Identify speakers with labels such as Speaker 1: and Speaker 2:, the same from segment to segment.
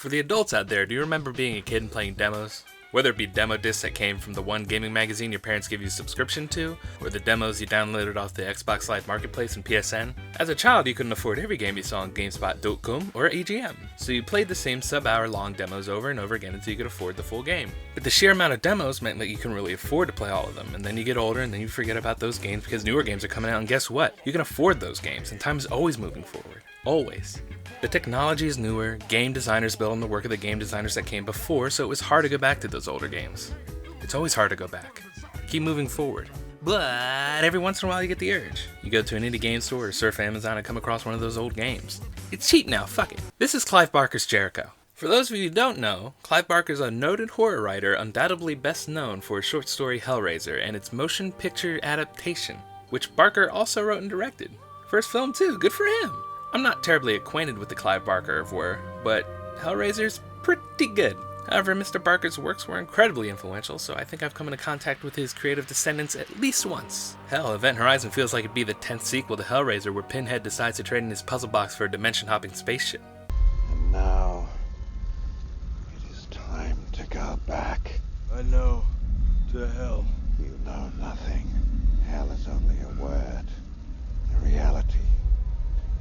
Speaker 1: For the adults out there, do you remember being a kid and playing demos? Whether it be demo discs that came from the one gaming magazine your parents gave you a subscription to, or the demos you downloaded off the Xbox Live Marketplace and PSN. As a child, you couldn't afford every game you saw on GameSpot.com or AGM, so you played the same sub-hour long demos over and over again until you could afford the full game. But the sheer amount of demos meant that you couldn't really afford to play all of them, and then you get older and then you forget about those games because newer games are coming out, and guess what? You can afford those games, and time is always moving forward. Always. The technology is newer, game designers built on the work of the game designers that came before, so it was hard to go back to those older games. It's always hard to go back. Keep moving forward. But every once in a while you get the urge. You go to an indie game store or surf Amazon and come across one of those old games. It's cheap now, fuck it. This is Clive Barker's Jericho. For those of you who don't know, Clive Barker is a noted horror writer, undoubtedly best known for his short story Hellraiser and its motion picture adaptation, which Barker also wrote and directed. First film too, good for him. I'm not terribly acquainted with the Clive Barker of War, but Hellraiser's pretty good. However, Mr. Barker's works were incredibly influential, so I think I've come into contact with his creative descendants at least once. Hell, Event Horizon feels like it'd be the 10th sequel to Hellraiser, where Pinhead decides to trade in his puzzle box for a dimension-hopping spaceship.
Speaker 2: And now, it is time to go back.
Speaker 3: I know. To hell.
Speaker 2: You know nothing. Hell is only a word. The reality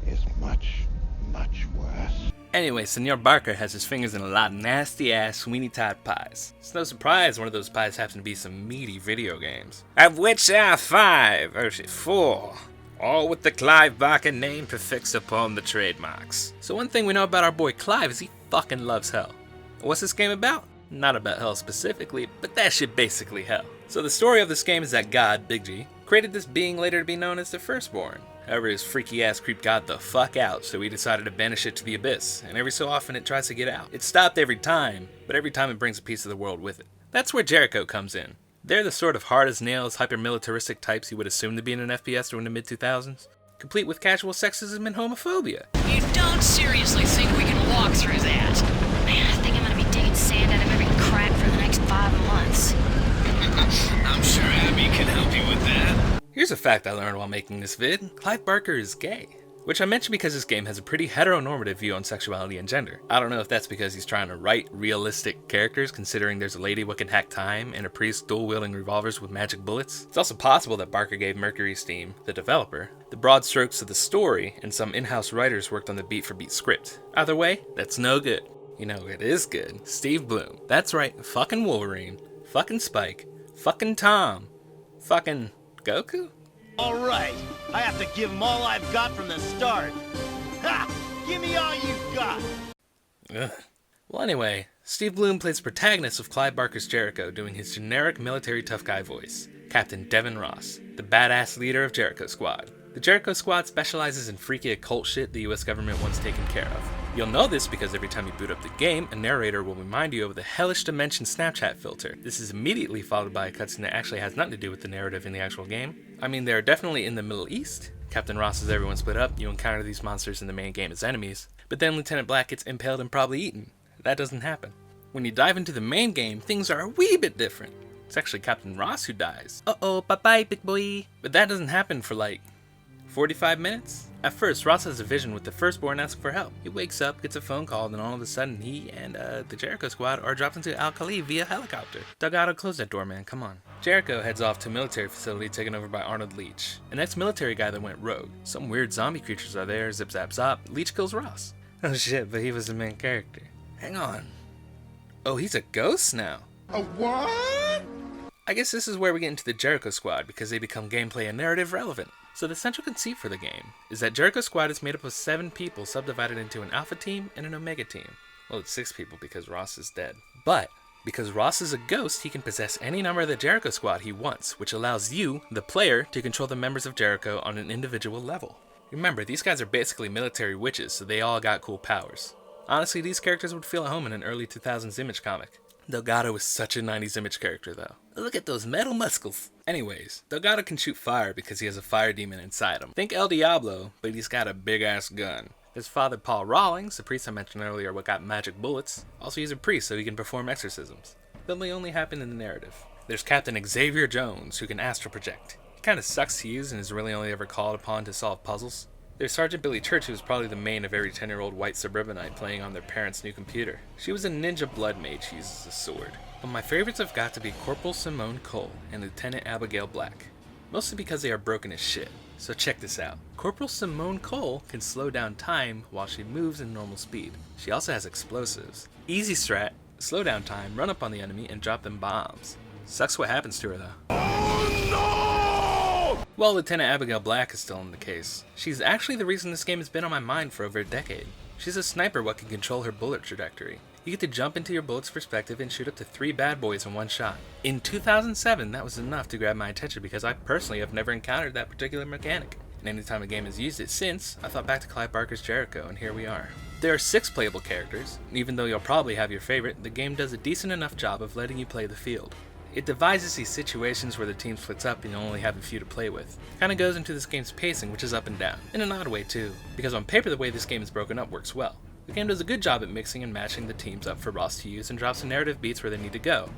Speaker 2: is much, much worse.
Speaker 1: Anyway, Senor Barker has his fingers in a lot of nasty-ass Sweeney Todd pies. It's no surprise one of those pies happens to be some meaty video games. Of which there are 5, or 4. All with the Clive Barker name prefixed upon the trademarks. So one thing we know about our boy Clive is he fucking loves hell. What's this game about? Not about hell specifically, but that shit basically hell. So the story of this game is that God, Big G, created this being later to be known as the Firstborn. However, his freaky ass creeped God the fuck out, so he decided to banish it to the abyss, and every so often it tries to get out. It stopped every time, but every time it brings a piece of the world with it. That's where Jericho comes in. They're the sort of hard-as-nails, hyper-militaristic types you would assume to be in an FPS during the mid-2000s, complete with casual sexism and homophobia.
Speaker 4: You don't seriously think we can walk through that? Man, I think I'm gonna be digging sand out of every crack for the next 5 months.
Speaker 5: I'm sure Abby can help you with that.
Speaker 1: Here's a fact I learned while making this vid. Clive Barker is gay. Which I mention because this game has a pretty heteronormative view on sexuality and gender. I don't know if that's because he's trying to write realistic characters, considering there's a lady who can hack time and a priest dual-wielding revolvers with magic bullets. It's also possible that Barker gave Mercury Steam, the developer, the broad strokes of the story, and some in-house writers worked on the beat-for-beat script. Either way, that's no good. You know, it is good. Steve Blum. That's right, fucking Wolverine. Fucking Spike. Fucking Tom. Fucking Goku?
Speaker 3: Alright, I have to give him all I've got from the start. Ha! Give me all you've got!
Speaker 1: Ugh. Well anyway, Steve Blum plays the protagonist of Clive Barker's Jericho, doing his generic military tough guy voice, Captain Devin Ross, the badass leader of Jericho Squad. The Jericho Squad specializes in freaky occult shit the US government wants taken care of. You'll know this because every time you boot up the game, a narrator will remind you of the Hellish Dimension Snapchat filter. This is immediately followed by a cutscene that actually has nothing to do with the narrative in the actual game. I mean, they're definitely in the Middle East. Captain Ross has everyone split up, you encounter these monsters in the main game as enemies, but then Lieutenant Black gets impaled and probably eaten. That doesn't happen. When you dive into the main game, things are a wee bit different. It's actually Captain Ross who dies. Uh-oh, bye-bye, big boy. But that doesn't happen for like 45 minutes? At first, Ross has a vision with the Firstborn asking for help. He wakes up, gets a phone call, and then all of a sudden he and the Jericho Squad are dropped into Al-Khali via helicopter. Delgado, close that door, man, come on. Jericho heads off to a military facility taken over by Arnold Leach, an ex-military guy that went rogue. Some weird zombie creatures are there, zip zap zop. Leach kills Ross. Oh shit, but he was the main character. Hang on. Oh, he's a ghost now.
Speaker 2: A what?
Speaker 1: I guess this is where we get into the Jericho Squad, because they become gameplay and narrative relevant. So the central conceit for the game is that Jericho Squad is made up of 7 people subdivided into an Alpha team and an Omega team. Well, it's 6 people because Ross is dead. But because Ross is a ghost, he can possess any number of the Jericho Squad he wants, which allows you, the player, to control the members of Jericho on an individual level. Remember, these guys are basically military witches, so they all got cool powers. Honestly, these characters would feel at home in an early 2000s Image comic. Delgado is such a 90s Image character though. Look at those metal muscles. Anyways, Delgado can shoot fire because he has a fire demon inside him. Think El Diablo, but he's got a big ass gun. His father Paul Rawlings, the priest I mentioned earlier what got magic bullets, also he's a priest so he can perform exorcisms. But they only happen in the narrative. There's Captain Xavier Jones who can astral project. He kinda sucks to use and is really only ever called upon to solve puzzles. There's Sergeant Billy Church, who was probably the main of every 10-year-old white suburbanite playing on their parents' new computer. She was a ninja blood mage who uses a sword. But my favorites have got to be Corporal Simone Cole and Lieutenant Abigail Black. Mostly because they are broken as shit. So check this out. Corporal Simone Cole can slow down time while she moves in normal speed. She also has explosives. Easy strat, slow down time, run up on the enemy, and drop them bombs. Sucks what happens to her though. Well, Lieutenant Abigail Black is still in the case. She's actually the reason this game has been on my mind for over a decade. She's a sniper what can control her bullet trajectory. You get to jump into your bullet's perspective and shoot up to 3 bad boys in one shot. In 2007, that was enough to grab my attention because I personally have never encountered that particular mechanic. And anytime a game has used it since, I thought back to Clive Barker's Jericho, and here we are. There are 6 playable characters, and even though you'll probably have your favorite, the game does a decent enough job of letting you play the field. It devises these situations where the team splits up and you only have a few to play with. Kinda goes into this game's pacing, which is up and down, in an odd way too, because on paper the way this game is broken up works well. The game does a good job at mixing and matching the teams up for Ross to use and drops the narrative beats where they need to go,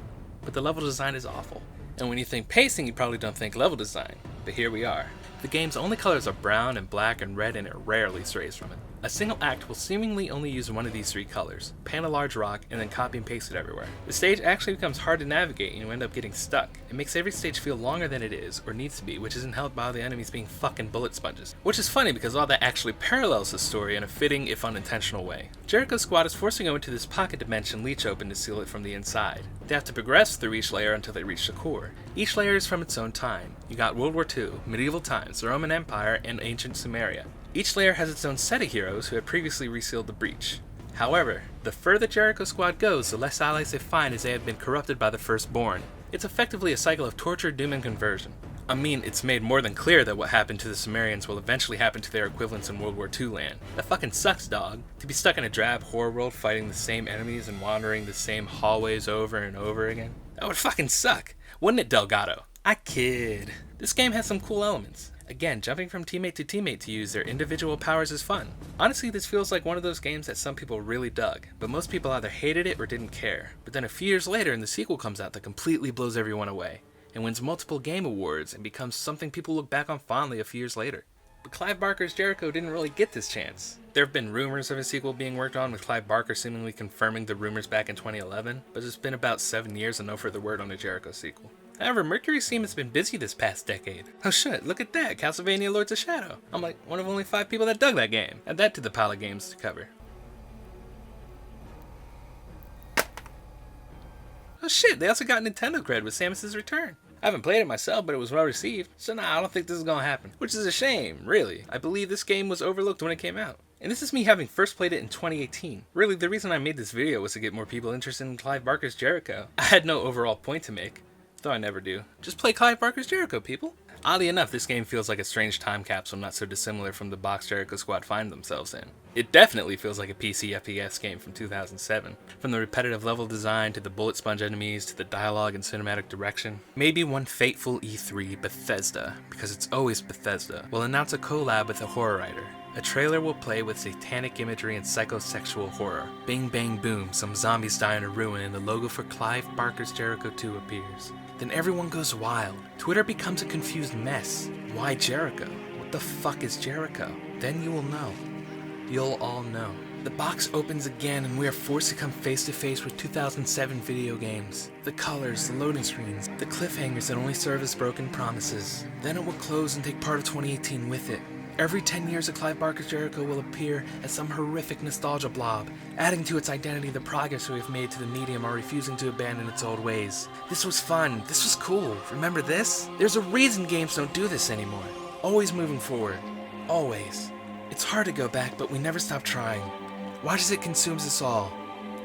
Speaker 1: but the level design is awful. And when you think pacing, you probably don't think level design, but here we are. The game's only colors are brown and black and red, and it rarely strays from it. A single act will seemingly only use one of these 3 colors, pan a large rock, and then copy and paste it everywhere. The stage actually becomes hard to navigate and you end up getting stuck. It makes every stage feel longer than it is, or needs to be, which isn't helped by the enemies being fucking bullet sponges. Which is funny because all that actually parallels the story in a fitting, if unintentional way. Jericho's squad is forced to go into this pocket dimension leech open to seal it from the inside. They have to progress through each layer until they reach the core. Each layer is from its own time. You got World War II, medieval times, the Roman Empire, and ancient Sumeria. Each layer has its own set of heroes who had previously resealed the breach. However, the further Jericho squad goes, the less allies they find as they have been corrupted by the Firstborn. It's effectively a cycle of torture, doom, and conversion. I mean, it's made more than clear that what happened to the Sumerians will eventually happen to their equivalents in World War II land. That fucking sucks, dog. To be stuck in a drab horror world fighting the same enemies and wandering the same hallways over and over again. That would fucking suck. Wouldn't it, Delgado? I kid. This game has some cool elements. Again, jumping from teammate to teammate to use their individual powers is fun. Honestly, this feels like one of those games that some people really dug, but most people either hated it or didn't care. But then a few years later and the sequel comes out that completely blows everyone away, and wins multiple game awards and becomes something people look back on fondly a few years later. But Clive Barker's Jericho didn't really get this chance. There have been rumors of a sequel being worked on, with Clive Barker seemingly confirming the rumors back in 2011, but it's been about 7 years and no further word on a Jericho sequel. However, Mercury Steam has been busy this past decade. Oh shit, look at that, Castlevania Lords of Shadow. I'm like one of only 5 people that dug that game. Add that to the pile of games to cover. Oh shit, they also got Nintendo cred with Samus's Return. I haven't played it myself, but it was well received, so nah, I don't think this is gonna happen. Which is a shame, really. I believe this game was overlooked when it came out. And this is me having first played it in 2018. Really, the reason I made this video was to get more people interested in Clive Barker's Jericho. I had no overall point to make, though I never do. Just play Clive Barker's Jericho, people. Oddly enough, this game feels like a strange time capsule not so dissimilar from the box Jericho squad find themselves in. It definitely feels like a PC FPS game from 2007. From the repetitive level design, to the bullet sponge enemies, to the dialogue and cinematic direction. Maybe one fateful E3, Bethesda, because it's always Bethesda, will announce a collab with a horror writer. A trailer will play with satanic imagery and psychosexual horror. Bang bang boom, some zombies die in a ruin and the logo for Clive Barker's Jericho 2 appears. Then everyone goes wild. Twitter becomes a confused mess. Why Jericho? What the fuck is Jericho? Then you will know. You'll all know. The box opens again and we are forced to come face to face with 2007 video games. The colors, the loading screens, the cliffhangers that only serve as broken promises. Then it will close and take part of 2018 with it. Every 10 years, a Clive Barker's Jericho will appear as some horrific nostalgia blob, adding to its identity the progress we have made to the medium or refusing to abandon its old ways. This was fun. This was cool. Remember this? There's a reason games don't do this anymore. Always moving forward. Always. It's hard to go back, but we never stop trying. Why does it consume us all?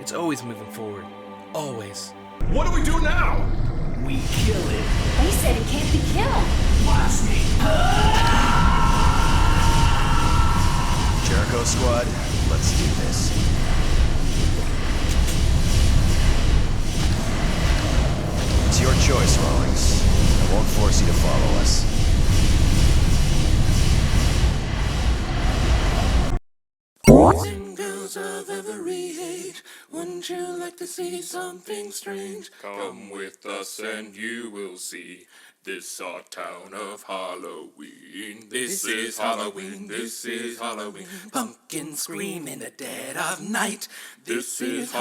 Speaker 1: It's always moving forward. Always.
Speaker 6: What do we do now?
Speaker 5: We kill it.
Speaker 7: They said it can't be killed.
Speaker 5: Watch me.
Speaker 6: Jericho squad, let's do this. It's your choice, Rawlings. I won't force you to follow us.
Speaker 5: Girls of every age
Speaker 1: Wouldn't you like to see something strange? Come with us and you will see. This our town of Halloween. This is Halloween. This is Halloween. Pumpkins scream in the dead of night. This is